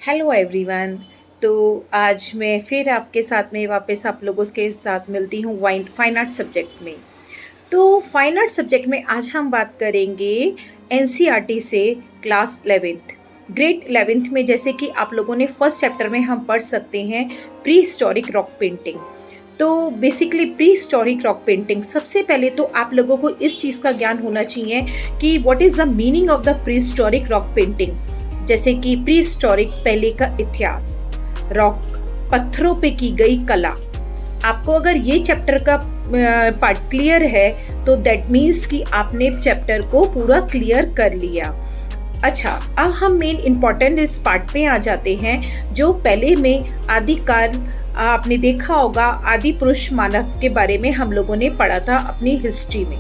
Hello everyone. तो आज मैं फिर आपके साथ में वापस आप लोगों के साथ मिलती हूँ फाइन आर्ट सब्जेक्ट में। तो फाइन आर्ट सब्जेक्ट में आज हम बात करेंगे एनसीईआरटी से क्लास 11th ग्रेड 11th में। जैसे कि आप लोगों ने फर्स्ट चैप्टर में हम पढ़ सकते हैं प्री हिस्टोरिक रॉक पेंटिंग। तो basically pre historic rock painting, सबसे पहले तो आप लोगों को इस चीज़ का ज्ञान होना चाहिए कि what is the meaning of the pre historic rock painting. जैसे कि प्री हिस्टोरिक पहले का इतिहास, रॉक पत्थरों पे की गई कला। आपको अगर ये चैप्टर का पार्ट क्लियर है तो दैट मीन्स कि आपने चैप्टर को पूरा क्लियर कर लिया। अच्छा, अब हम मेन इम्पॉर्टेंट इस पार्ट पे आ जाते हैं। जो पहले में आदिकाल, आपने देखा होगा आदि पुरुष मानव के बारे में हम लोगों ने पढ़ा था अपनी हिस्ट्री में।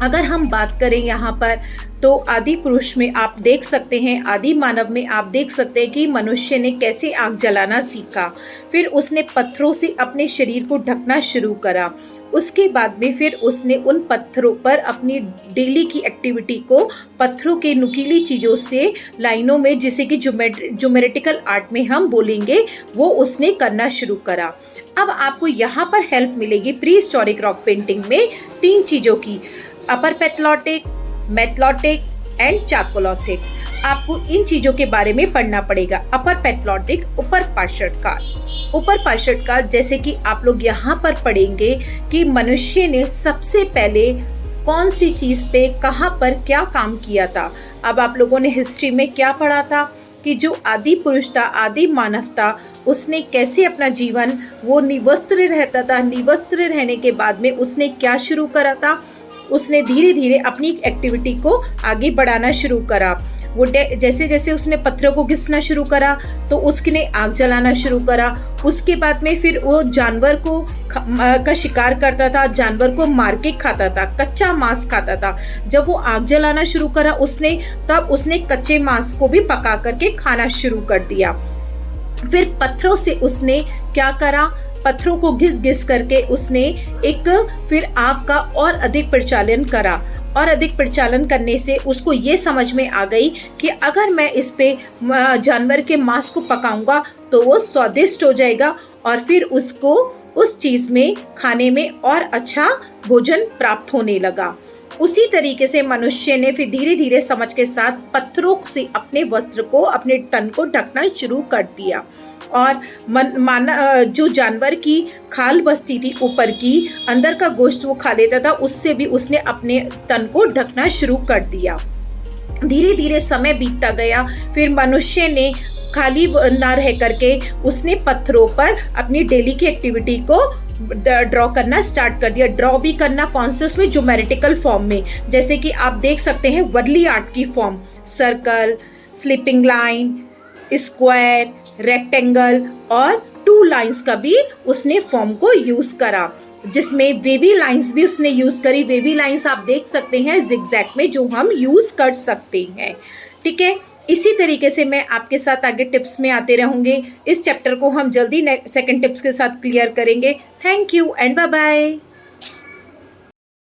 अगर हम बात करें यहाँ पर तो आदि पुरुष में आप देख सकते हैं, आदि मानव में आप देख सकते हैं कि मनुष्य ने कैसे आग जलाना सीखा। फिर उसने पत्थरों से अपने शरीर को ढकना शुरू करा। उसके बाद में फिर उसने उन पत्थरों पर अपनी डेली की एक्टिविटी को पत्थरों के नुकीली चीज़ों से लाइनों में, जिसे कि ज्योमेट्रिकल आर्ट में हम बोलेंगे, वो उसने करना शुरू करा। अब आपको यहाँ पर हेल्प मिलेगी प्री हिस्टोरिक रॉक पेंटिंग में 3 चीज़ों की, अपर पैथलॉटिक, मैथलॉटिक एंड चाकोलॉथिक। आपको इन चीज़ों के बारे में पढ़ना पड़ेगा। अपर पैथलॉटिक, ऊपर पाषाण काल। ऊपर पाषाण काल जैसे कि आप लोग यहाँ पर पढ़ेंगे कि मनुष्य ने सबसे पहले कौन सी चीज़ पे, कहाँ पर क्या काम किया था। अब आप लोगों ने हिस्ट्री में क्या पढ़ा था कि जो आदि पुरुष था, आदि मानव था, उसने कैसे अपना जीवन, वो निवस्त्र रहता था। निवस्त्र रहने के बाद में उसने क्या शुरू करा था, उसने धीरे धीरे अपनी एक्टिविटी को आगे बढ़ाना शुरू करा। वो जैसे जैसे उसने पत्थरों को घिसना शुरू करा तो उसने आग जलाना शुरू करा। उसके बाद में फिर वो जानवर को का शिकार करता था, जानवर को मार के खाता था, कच्चा मांस खाता था। जब वो आग जलाना शुरू करा तब उसने कच्चे मांस को भी पका करके खाना शुरू कर दिया। फिर पत्थरों से उसने क्या करा, पत्थरों को घिस घिस करके उसने फिर आग का और अधिक प्रचालन करा। और अधिक प्रचालन करने से उसको ये समझ में आ गई कि अगर मैं इस पे जानवर के मांस को पकाऊंगा तो वो स्वादिष्ट हो जाएगा और फिर उसको उस चीज़ में खाने में और अच्छा भोजन प्राप्त होने लगा। उसी तरीके से मनुष्य ने फिर धीरे धीरे समझ के साथ पत्थरों से अपने वस्त्र को, अपने तन को ढकना शुरू कर दिया। और जो जानवर की खाल बचती थी ऊपर की, अंदर का गोश्त वो खा लेता था, उससे भी उसने अपने तन को ढकना शुरू कर दिया। धीरे धीरे समय बीतता गया। फिर मनुष्य ने खाली ना रह करके उसने पत्थरों पर अपनी डेली की एक्टिविटी को ड्रॉ करना स्टार्ट कर दिया। ड्रॉ भी करना कौन से, उसमें ज्योमेट्रिकल फॉर्म में। जैसे कि आप देख सकते हैं वर्ली आर्ट की form, circle, slipping line, square, rectangle और 2 लाइंस का भी उसने फॉर्म को यूज करा, जिसमें वेवी लाइंस भी उसने यूज करी। वेवी लाइंस आप देख सकते हैं जिगजैग में, जो हम यूज कर सकते हैं। ठीक है, इसी तरीके से मैं आपके साथ आगे टिप्स में आते रहूंगे। इस चैप्टर को हम जल्दी सेकंड टिप्स के साथ क्लियर करेंगे। Thank you and bye bye.